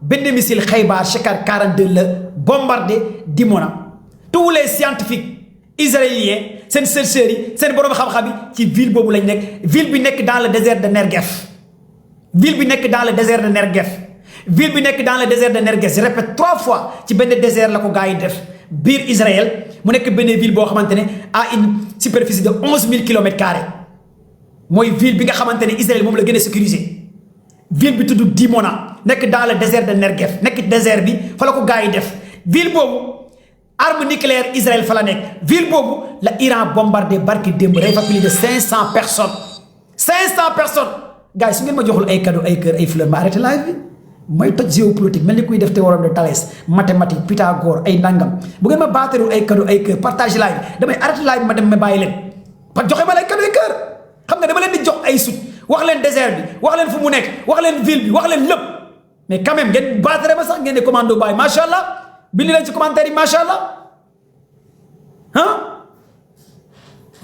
benn missile Khaybar Shekar 42 la bombardé Dimona. tous les scientifiques israéliens seen chercheurs yi seen borom xam-xam yi ci ville boobu lañ nekk ville bi nekk dans le désert de Negev. ville bi nekk dans le désert de Negev. ville bi nekk dans le désert de Negev je répète 3 fois ci benn désert la ko gars yi def biir Israël mu nekk benn ville boo xamante ne à une superficie de 11 000 kilomètres-carrés mooy ville bi nga xamante ne Israël moom la gën a sécurisé ville bi tudd Dimona nekk dans le désert de Negev nekk désert bi fa la ko gars yi def ville boobu arme nucléaire Israël fa la nekk ville boobu la Iran bombardé barki démb rey fa plus de 500 personnes 500 personnes gars yi su ngeen ma joxul ay cadeau ay kër ay fleurs ma arrêté live bi mooy toj géopolitique mel ni kuy def théorème de Thalès mathématique Pythagore ay nangam bu ngeen ma baaterul ay cadeau ay kër partage live damay arrêté live bi ma dem ma bàyyi leen parce que joxe ma lay cadeau ay kër xam nga dama leen di jox ay sut wax leen désert bi wax leen fu mu nekk wax leen ville bi wax leen lépp mais quand même ngeen baatere ma sax ngeen ne commando baay macha allah bind leen ci commentaire yi macha allah ah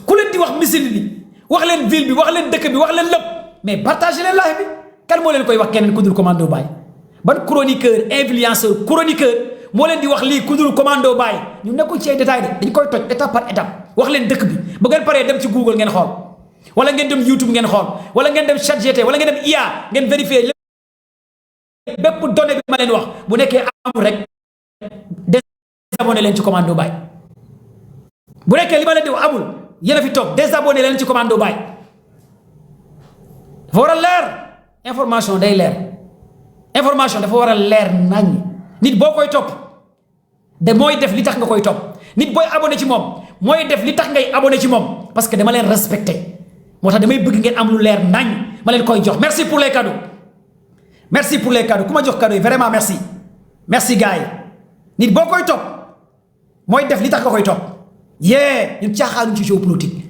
ku leen di wax missile bi wax leen ville bi wax leen dëkk bi wax leen lépp mais partagé leen live bi kan moo leen koy wax keneen ku dul commando baay ban chroniqueur influenceur chroniqueur moo leen di wax lii ku dul commando baay ñu nekkul ci ay détails de dañ koy toj étape par étape wax leen dëkk bi bu ngeen paree dem ci Google ngeen xool wala ngeen dem YouTube ngeen xool wala ngeen dem ChatGPT wala ngeen dem IA ngeen vérifier bépp donnée bi ma leen wax bu nekkee amul rek désabonné leen ci commando baay bu nekkee li ma leen di wax amul yéen a fi toog désabonné leen ci commando baay dafa war a leer information day leer information dafa war a leer nañ nit boo koy topp de mooy def li tax nga koy topp nit booy abonné ci moom mooy def li tax ngay abonné ci moom parce que dama leen respecté moo tax damay bëgg ngeen am lu leer nañ ma leen koy jox merci pour les cadeaux merci pour les cadeaux ku ma jox cadeaux yi vraiment merci merci gars yi nit boo koy topp mooy def li tax nga koy topp yee ñun caaxaanuñ ci géopolitique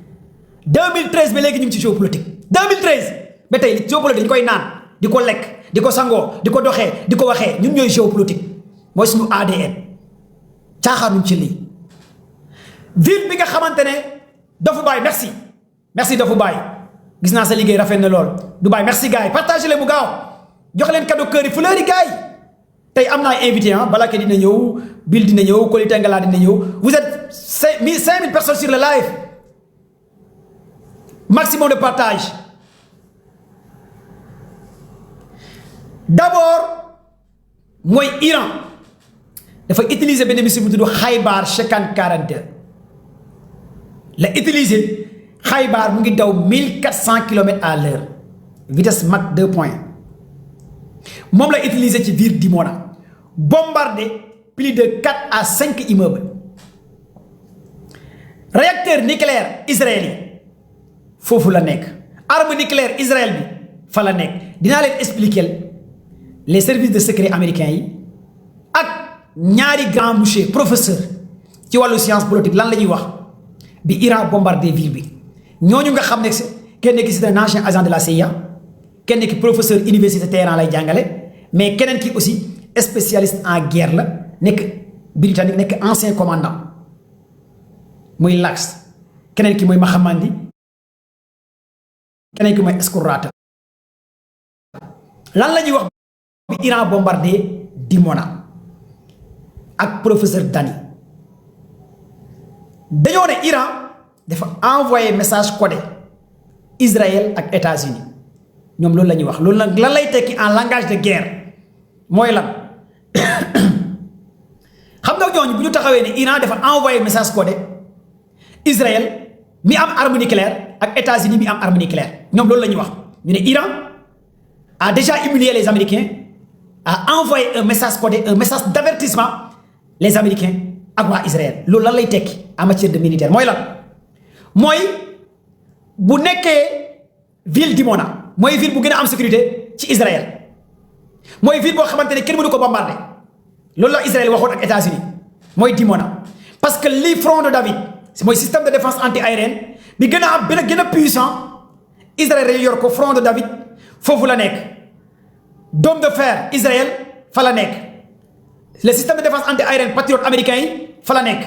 2013 ba léegi ñu ngi ci géopolitique 2013 ba tey li géopolitique dañu koy naan di ko lekk di ko sangoo di ko doxee di ko waxee ñun ñooy géopolitique mooy suñu ADN caaxaanuñ ci lii ville bi nga xamante ne Dofu Baay merci merci Dofu Baay gis naa sa liggéey rafet na lool Dubaay merci gars yi partagé leen mu gaaw jox leen cadeau kër yi fleur yi gars yi tey am naa invité ah Balake dina ñëw Bill dina ñëw Kolita Ngala dina ñëw vous êtes 5000 personnes sur le live maximum de partage d'abord mooy Iran dafa utiliser benn missile bu tudd Khaybar Shekar 42 la utiliser Khaybar mu ngi daw 1400 kilomètres à l'heure vitesse Mach 2 point moom la utiliser ci biir Dimona bombardé plus de 4 à 5 immeubles réacteur nucléaire israélien foofu la nekk arme nucléaire Israël bi fa la nekk dinaa leen expliquer les services de secret américains yi ak ñaari grand monsieur professeur ci wàllu science politique lan la ñuy wax bi Iran bombardé ville bi ñooñu nga xam ne kenn ki c'est un ancien agent de la CIA kenn ki professeur université Téhéran lay jàngale mais keneen ki aussi spécialiste en guerre la nekk britannique nekk ancien commandant muy Lax keneen ki mooy Mahamandi keneen ki mooy Escorata lan la ñuy wax bi Iran bombardé Dimona ak professeur Dani dañoo ne Iran dafa envoyé message codé Israël ak États-Unis ñoom loolu la ñuy wax loolu nag lan lay tekki en langage de guerre mooy lan xam nga ñooñu bu ñu taxawee ne Iran dafa envoyé message codé Israël mi am arme nucléaire ak États-Unis mi am arme nucléaire ñoom loolu la ñuy wax ñu ne Iran a déjà humilié les Américains a envoyé un message codé un message d'avertissement les Américains ak waa Israël loolu lan lay tekki en matière de militaire mooy lan mooy bu nekkee ville Dimona mooy ville bu gën a am sécurité ci Israël mooy ville boo xamante ne kenn mënu ko bombardé loolu la Israël waxoon ak États-Unis mooy Dimona parce que lii front de David mooy système de défense anti-aérienne bi gën a am bi gën a puissant Israël yor ko front de David foofu la nekk dôme de fer Israël fa la nekk le système de défense anti-aérienne patriote américain yi fa la nekk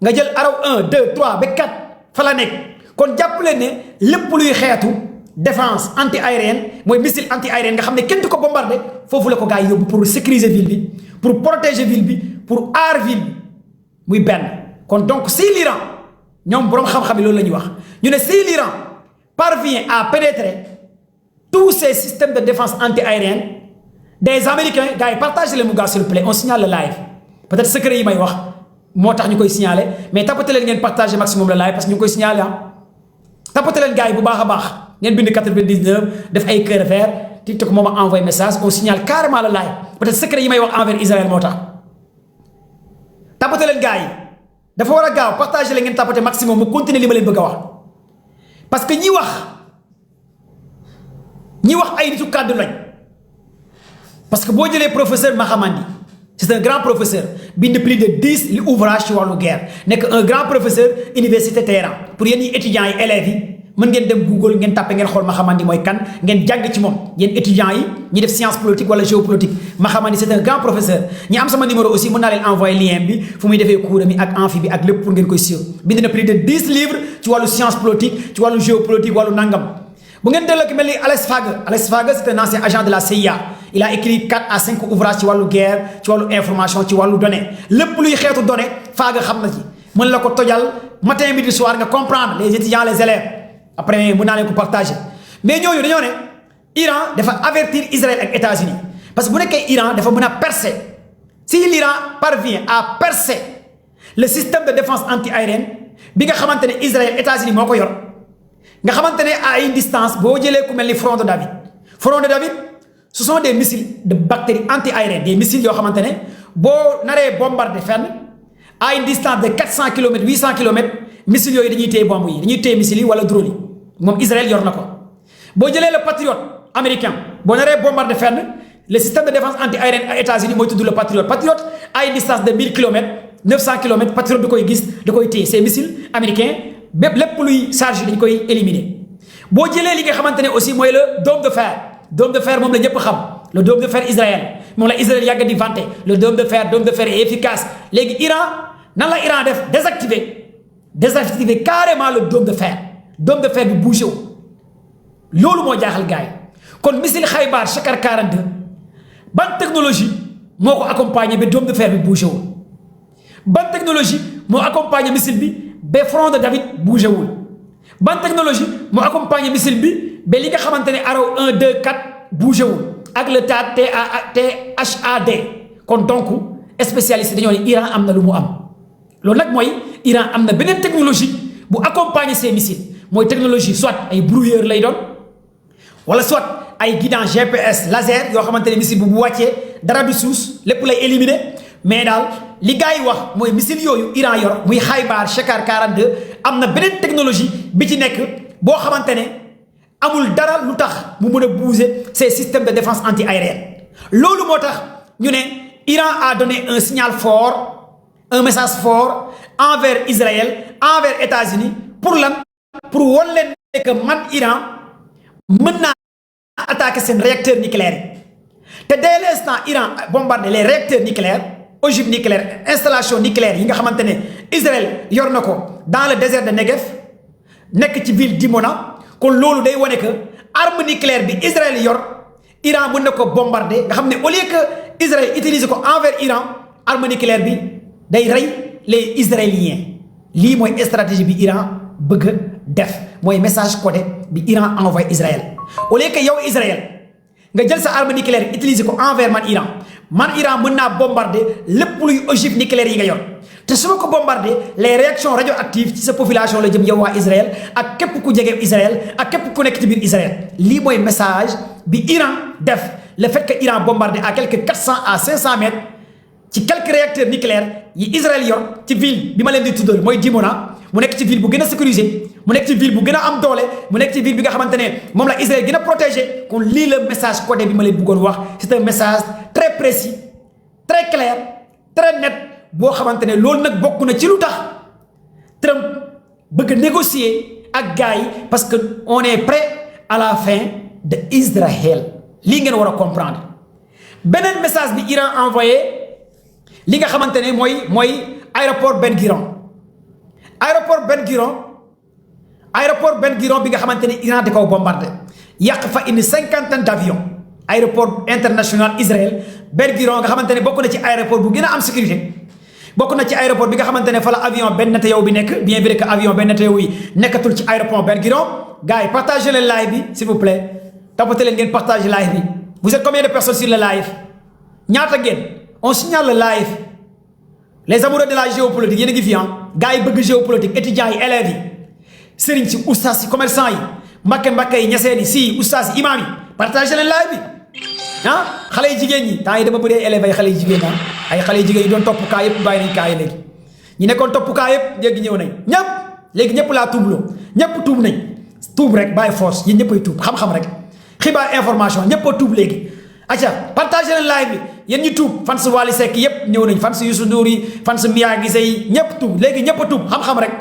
nga jël Arrow 1 2 3 ba 4 fa la nekk kon jàpp leen ne lépp luy xeetu défense anti aérienne mooy missile anti aérienne nga xam ne kenn du ko bombardé foofu la ko gars yi yóbbu pour sécuriser ville bi pour protéger ville bi pour aar ville bi muy benn. kon donc si l'Iran ñoom boroom xam-xam yi loolu la ñuy wax ñu ne si l'Iran parvient à pénétrer tous ces systèmes de défense anti aérienne des Américains gars yi partagez leen mu gaaw s'il vous plaît on signale le live peut-être secret yi may wax moo tax ñu koy signaler mais tapoter leen ngeen partager maximum le live parce que ñu ngi koy signaler ah tapoter leen gars yi bu baax a baax ngeen bind 99 def ay cœur vert TikTok moo ma envoyé message on signale carrément le live peut-être secret yi may wax envers Israël moo tax tapoter leen gars yi dafa war a gaaw partager leen ngeen tapoter maximum mu continuer li ma leen bëgg a wax parce que ñi wax ay nitu kàddu lañ parce que boo jëlee professeur Mahamandi c'est un grand professeur bind plus de 10 li ouvrage ci wàllu guerre nekk un grand professeur université Téhéran pour yéen ñi étudiants yi élèves yi mën ngeen dem Google ngeen tàppe ngeen xool Mahamandi mooy kan ngeen jàng ci moom yéen étudiants yi ñi def science politique wala géopolitique Mahamandi c'est un grand professeur ñi am sama numéro aussi mën naa leen envoyer lien bi fu muy defee cours mi ak amphi bi ak lépp pour ngeen koy suivre bind na plus de 10 livres ci wàllu science politique ci wàllu géopolitique wàllu nangam bu ngeen delloo ki mel ni Alex Fager c'est un ancien agent de la CIA il a écrit 4 à 5 ouvrages ci wàllu guerre ci wàllu information ci wàllu données lépp luy xeetu données Fager xam na ci mën la ko tojal matin midi soir nga comprendre les étudiants les élèves après mën naa leen ko partager mais ñooñu dañoo ne Iran dafa avertir Israël ak États-Unis parce que bu nekkee Iran dafa mën a percer si l'Iran parvient à percer le système de défense anti-aérienne bi nga xamante ne Israël États-Unis moo ko yor nga xamante ne à une distance boo jëlee ku mel ni front de David ce sont des missiles de bactéries anti-aériennes des missiles yoo xamante ne boo naree bombarder fenn à une distance de 400 kilomètres 800 kilomètres missiles yooyu dañuy téye bombe yi dañuy téye missiles yi wala drone yi moom Israël yor na ko boo jëlee le Patriot américain boo naree bombarder fenn le système de défense anti-aérienne à États-Unis mooy tudd le Patriot à une distance de 1000 kilomètres 900 kilomètres Patriot da koy gis da koy téye ces missiles américains bépp lépp luy charge dañ koy éliminer boo jëlee li nga xamante ne aussi mooy le dôme de fer moom la ñëpp xam le dôme de fer Israël moom la Israël yàgg di vanter le dôme de fer est efficace léegi Iran nan la Iran def désactiver carrément le dôme de fer bi bougé wu loolu moo jaaxal gars yi kon missile Khaybar Shakar 42 ban technologie moo ko accompagné ba dôme de fer bi bougé wu ban technologie moo accompagné missile bi ba front de David bougé wul ban technologie moo accompagné missile bi ba li nga xamante ne Arrow 1 2 4 bougé wul ak le THAD kon donc spécialiste dañoo ne Iran am na lu mu am loolu nag mooy Iran am na beneen technologie bu accompagner ces missiles mooy technologie soit ay brouilleur lay doon wala soit ay guidon GPS laser yoo xamante ne missile bu wàccee dara du suus lépp lay éliminer mais daal li gars yi wax mooy missile yooyu Iran yor muy Khaybar Shakar 42 am na beneen technologie bi ci nekk boo xamante ne amul dara lu tax mu mën a bouger ces systèmes de défense anti-aérienne loolu moo tax ñu ne Iran a donné un signal fort un message fort envers Israël envers États-Unis pour lan pour won leen que man Iran mën naa attaquer seen réacteur nucléaire te dès l'instant Iran bombarde les réacteurs nucléaires ogive nucléaire installation nucléaire yi nga xamante ne Israël yor na ko dans le désert de Negev nekk ci ville Dimona kon loolu day wane que arme nucléaire bi Israël yor Iran mën na ko bombarder nga xam ne au lieu que Israël utilise ko envers Iran arme nucléaire bi day rey les Israéliens lii mooy stratégie bi Iran bëgg def mooy message codé bi Iran envoyé Israël au lieu que yow Israël nga jël sa arme nucléaire utiliser ko envers man Iran mën naa bombarder lépp luy ogive nucléaire yi nga yor te su ma ko bombarder les réactions radioactives ci sa population la jëm yow waa Israël ak képp ku jege Israël ak képp ku nekk ci biir Israël lii mooy message bi Iran def le fait que Iran bombardé à quelques 400 à 500 mètres ci quelques réacteurs nucléaires yi Israël yor ci ville bi ma leen di tuddal mooy Dimona mu nekk ci ville bu gën a sécurisé mu nekk ci ville bu gën a am doole mu nekk ci ville bi nga xamante ne moom la Israël gën a protégé kon lii la message codé bi ma leen bëggoon wax c'est un message très précis très clair très net boo xamante ne loolu nag bokk na ci lu tax Trump bëgg a négocier ak gars yi parce que on est prêt à la fin de Israël lii ngeen war a comprendre beneen message bi Iran envoyé li nga xamante ne mooy aéroport Ben Gurion aéroport Ben Gurion bi nga xamante ne Iran di ko bombardé yàq fa une 50aine d'avions aéroport international Israël Ben Gurion nga xamante ne bokk na ci aéroport bu gën a am sécurité bokk na ci aéroport bi nga xamante ne fa la avion Ben Netanyahu bi nekk bien vrai que avion Ben Netanyahu yi nekkatul ci aéroport Ben Gurion gars yi partagez le live bi s'il vous plaît tapote leen ngeen partage live bi vous êtes combien de personnes sur le live ñaata ngeen on signale le live les amoureux de la géopolitique yéen a ngi fi gars yi bëgg géopolitique étudiants yi élèves yi sëriñ si oustaz si commerçant yi mbakke yi ñaseen yi si oustaz yi imam yi partagez leen live bi xale yi jigéen ñi temps yi dama bëri ay élèves ay xale yi jigéen ay xale yi jigéen yi doon topp kaa yëpp bàyyi nañ kaa yi léegi ñi nekkoon topp kaa yëpp léegi ñëw nañ ñëpp léegi ñëpp laa tuubloo ñëpp tuub nañ tuub rek bàyyi force yéen ñëppay tuub xam-xam rek xibaar information ñëpp a tuub léegi acca partagé leen live bi yéen ñu tuub fan su Wally Seck yëpp ñëw nañ fan su Youssou Ndour yi fan su Mia Guissé yi ñëpp tuub léegi ñëpp a tuub xam-xam rek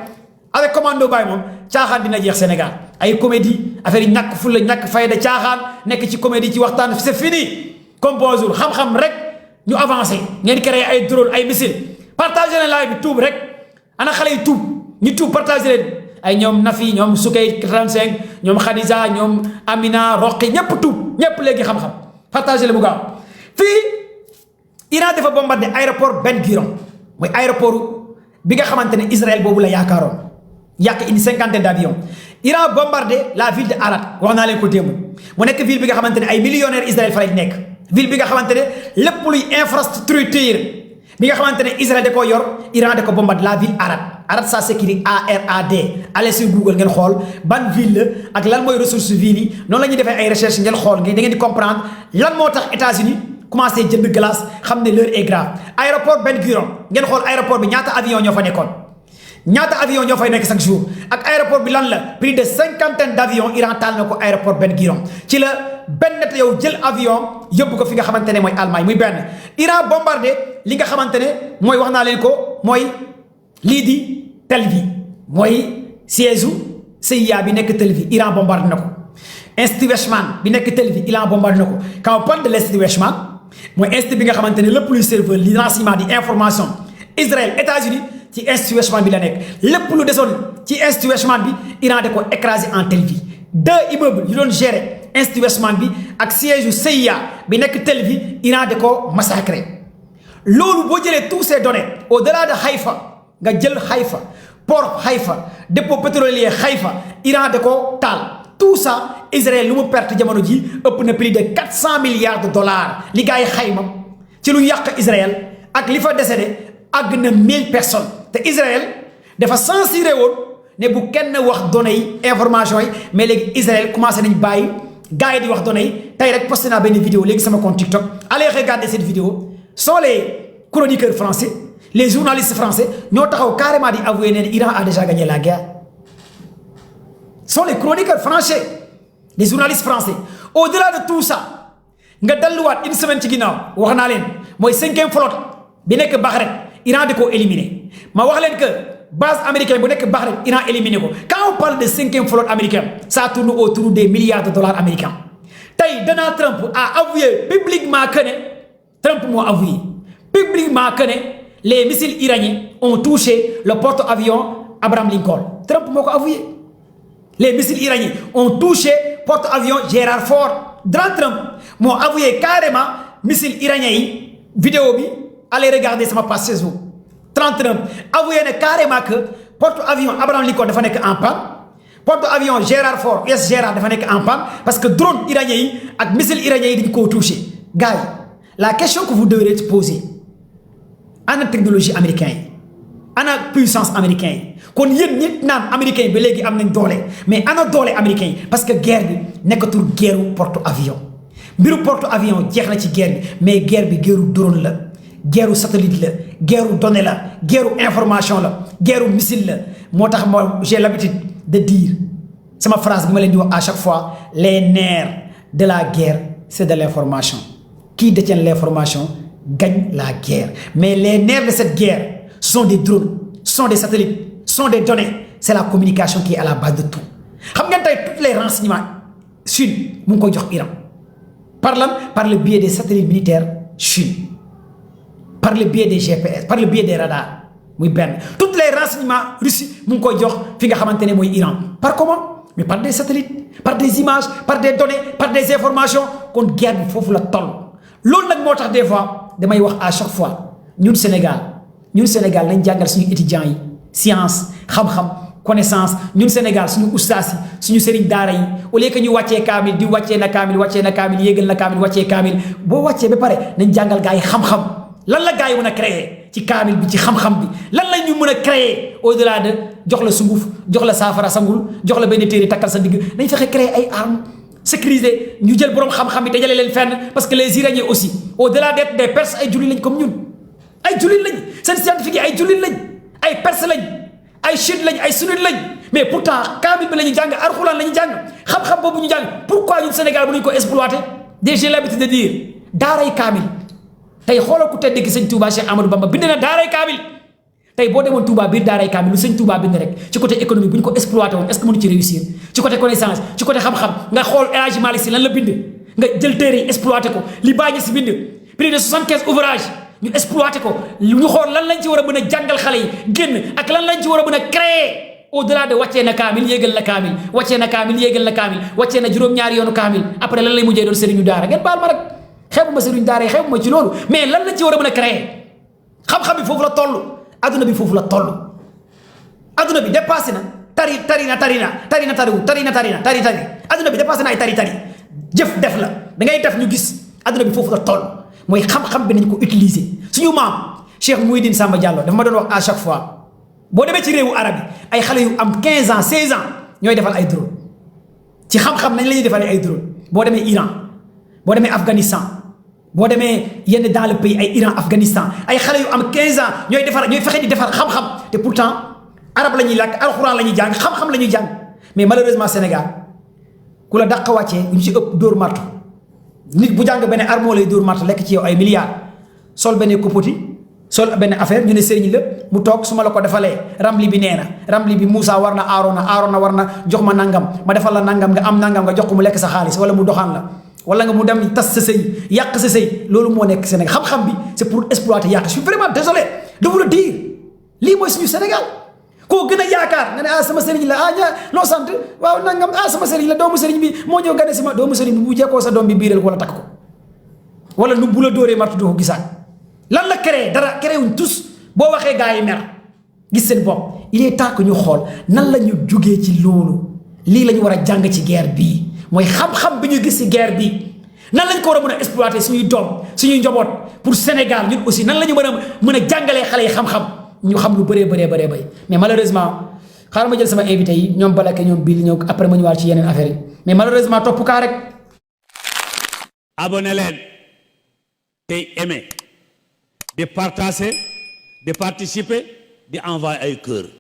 avec commando Baye moom caaxaan dina jeex Sénégal ay comédie affaire yi ñàkk fulla ñàkk fayda caaxaan nekk ci comédie ci waxtaan c'est fini comme bonjour xam-xam rek ñu avancé ngeen créé ay drone ay missile partagé leen live bi tuub rek ana xale yi tuub ñu tuub partagé leen ay ñoom Nafi ñoom Soukey 35 ñoom Khadija ñoom Amina Roqi ñëpp tuub ñëpp léegi xam-xam partagé leen mu gaaw fii Iran dafa bombardé aéroport Ben Gurion mooy aéroport bi nga xamante ne Israël boobu la yaakaaroon yàq une 50aine d'avions Iran bombardé la ville de Arad wax naa leen ko démb mu nekk ville bi nga xamante ne ay millionnaires Israël fa lañ nekk ville bi nga xamante ne lépp luy infrastructure bi nga xamante ne Israël da koo yor Iran da ko bombardé la ville Arad Arad ça s'écrit ARAD allez sur Google ngeen xool ban ville la ak lan mooy ressource ville yi noonu la ñuy defee ay recherche ngeen xool da ngeen di comprendre lan moo tax États-Unis commencé jënd glace xam ne l'heure est grave aéroport Ben Gurion ngeen xool aéroport bi ñaata avion ñoo fa nekkoon ñaata avion ñoo fay nekk chaque jour ak aéroport bi lan la plus de 50aine d'avions Iran taal na ko aéroport Ben Gurion ci la Ben Netanyahu jël avion yóbbu ko fi nga xamante ne mooy Allemagne muy benn Iran bombardé li nga xamante ne mooy wax naa leen ko mooy lii di Tel Aviv mooy siège u CIA bi nekk Tel Aviv Iran bombardé na ko Institut Weizmann bi nekk Tel Aviv Iran bombardé na ko quand on parle de l'Institut Weizmann mooy institut bi nga xamante ne lépp luy serveur li renseignement di information Israël États-Unis ci Institut Weizmann bi la nekk lépp lu desoon ci Institut Weizmann bi Iran da ko écrasé en Tel Aviv deux immeubles yu doon gérer Institut Weizmann bi ak siège u CIA bi nekk Tel Aviv Iran da ko massacré loolu boo jëlee tous ces données au-delà de Haïfa nga jël Haïfa port Haïfa dépôt pétrolier Haïfa Iran da ko taal tout ça Israël lu mu perte jamono ji ëpp na plus de 400 milliards de dollars li gars yi xayma ci lu yàq Israël ak li fa décédé àgg na 1000 personnes te Israël dafa censuré woon ne bu kenn wax données yi information yi mais léegi Israël commencé nañ bàyyi gars yi di wax données yi tey rek posté naa benn vidéo léegi sama compte TikTok allez regarder cette vidéo sont les chroniqueurs français les journalistes français ñoo taxaw carrément di avouer ne Iran a déjà gagné la guerre sont les chroniqueurs français les journalistes français au-delà de tout ça nga dalluwaat une semaine ci ginnaaw wax naa leen mooy 5e flotte bi nekk Bahreïn Iran da koo éliminé ma wax leen que base américaine bu nekk Bahreïn Iran éliminé ko quand on parle de 5e flotte américaine ça tourne autour des milliards de dollars américains tey Donald Trump a avoué publiquement que ne Trump moo avoué publiquement que ne les missiles iraniens ont touché le porte-avions Abraham Lincoln Trump moo ko avoué les missiles iraniens ont touché porte-avions Gerald Ford Donald Trump moo avoué carrément missiles iraniens yi vidéo bi allez regarder sama page Facebook Trump avoué ne carrément que porte-avions Abraham Lincoln dafa nekk en panne porte-avions Gerald Ford US Gerald dafa nekk en panne parce que drone iranien yi ak missiles iraniens yi dañ koo touché gars yi la question que vous devrez se poser ana technologie américain yi ana puissance américain yi kon yéen ñi naan américain yi ba léegi am nañ doole mais ana doole américain yi parce que guerre bi nekkatul guerru porte-avions mbiru porte-avions jeex na ci guerre bi mais guerre bi guerru drone la guerru satellite la guerru données la guerru information la guerru missile la moo tax ma j'ai l'habitude de dire sama phrase bi ma leen di wax à chaque fois les nerfs de la guerre c'est de l'information qui détient l'information gagne la guerre mais les nerfs de cette guerre ce sont des drones ce sont des satellites ce sont des données c'est la communication qui est à la base de tout xam ngeen tey tous les renseignements Chine mu ngi koy jox Iran par le biais des satellites militaires Chine par le biais des GPS par le biais des radars muy benn toutes les renseignements Russie mu ngi koy jox fi nga xamante ne mooy Iran par comment mais par des satellites par des images par des données par des informations kon guerre bi foofu la toll loolu nag moo tax des fois damay wax à chaque fois ñun Sénégal nañ jàngal suñu étudiants yi science xam-xam connaissance ñun Sénégal suñu ustaas yi suñu sëriñ daara yi au lieu que ñu wàccee kaamil di wàccee na kaamil yéegal na kaamil wàccee kaamil boo wàccee ba pare nañ jàngal gaa yi xam-xam lan la gaa yi mën a créer ci kaamil bi ci xam-xam bi lan la ñu mën a créer au delà de jox la sunguf jox la saafara sangul jox la benn téere takkal sa digg nañ fexe créer ay armes sécuriser ñu jël borom xam-xam bi dajale leen fenn parce que les Iraniens aussi au delà d'être des Perses ay jullit lañ comme ñun ay jullit lañ seen scientifique yi ay jullit lañ ay Perses lañ ay chiite lañ ay sunnite lañ mais pourtant kaamil bi la ñu jàng alxuraan la ñu jàng xam-xam boobu ñu jàng pourquoi ñun Sénégal bu ñu ko exploité déjà j'ai l'habitude de dire daaray kaamil tey xoolal ku tedd ki sëñ Touba Cheikh Amadou Bamba bind na daaray kaamil tey boo demoon Touba biir daaray kaamil lu sëñ Touba bind rek ci côté économie bu ñu ko exploité woon est-ce que mënu ci réussir ci côté connaissance ci côté xam-xam nga xool El Hadji Malick Sy lan la bind nga jël téere yi exploité ko li bàyyi si bind plus de 75 ouvrages ñu exploité ko ñu xool lan lañ ci war a mën a jàngal xale yi génn ak lan lañ ci war a mën a créer au delà de wàccee na kaamil yéegal na kaamil wàccee na kaamil yéegal na kaamil wàccee na juróom-ñaari yoonu kaamil après lan lay mujjee doon sëriñu daara ngeen baal ma rek xeebuma sëriñu daara yi xeebuma ci loolu mais lan lañ ci war a mën a créer xam-xam bi foofu la toll adduna bi foofu la toll adduna bi dépassé na tari adduna bi dépassé na ay tari jëf def la da ngay def ñu gis adduna bi foofu la toll mooy xam-xam bi nañ ko utiliser suñu maam Cheikh Mouhidine Samba Diallo dafa ma doon wax à chaque fois boo demee ci réewu arab yi ay xale yu am 15 ans 16 ans ñooy defal ay drone ci xam-xam nañ la ñuy defalee ay drone boo demee Iran boo demee Afghanistan boo demee yenn dans le pays ay Iran Afghanistan ay xale yu am 15 ans ñooy fexe di defar xam-xam te pourtant arab la ñuy làkk alxuraan la ñuy jàng xam-xam la ñuy jàng mais malheureusement Sénégal ku la dàq wàccee ñu ci ëpp dóor martu nit bu jàng benn armo lay dóor martu lekk ci yow ay milliards sol benn kopoti sol benn affaire ñu ne sëriñ la mu toog su ma la ko defalee ramli bi nee na ramli bi Moussa war na Aarona war na jox ma nangam ma defal la nangam nga am nangam nga jox ko mu lekk sa xaalis wala mu doxaan la wala nga mu dem tas sa sëy yàq sa sëy loolu moo nekk Sénégal xam-xam bi c'est pour exploiter yàq je suis vraiment désolé de vous le dire lii mooy suñu Sénégal koo gën a yaakaar nga ne ah sama sëriñ la ah loo sant waaw nangam ah sama sëriñ la doomu sëriñ bi moo ñëw gane si ma doomu sëriñ bi bu jekkoo sa doom bi biiral ko wala takk ko wala nu bu la dóoree martu doo ko gisaat lan la créé dara créé wuñ tous boo waxee gars yi mer gis seen bopp il est temps que ñu xool nan la ñu jugee ci loolu lii la ñu war a jàng ci guerre bii mooy xam-xam bi ñu gis ci guerre bii nan lañ ko war a mën a exploiter suñuy doom suñuy njaboot pour Sénégal ñun aussi nan la ñu mën a jàngalee xale yi xam-xam ñu xam lu bëree bëri mais malheureusement xaaral ma jël sama invité yi ñoom Balake ñoom Bill ñëw après ma ñëwaat ci yeneen affaire yi mais malheureusement topp kaa rek. abonné leen tey aimé di partager di participer di envoyer ay cœur.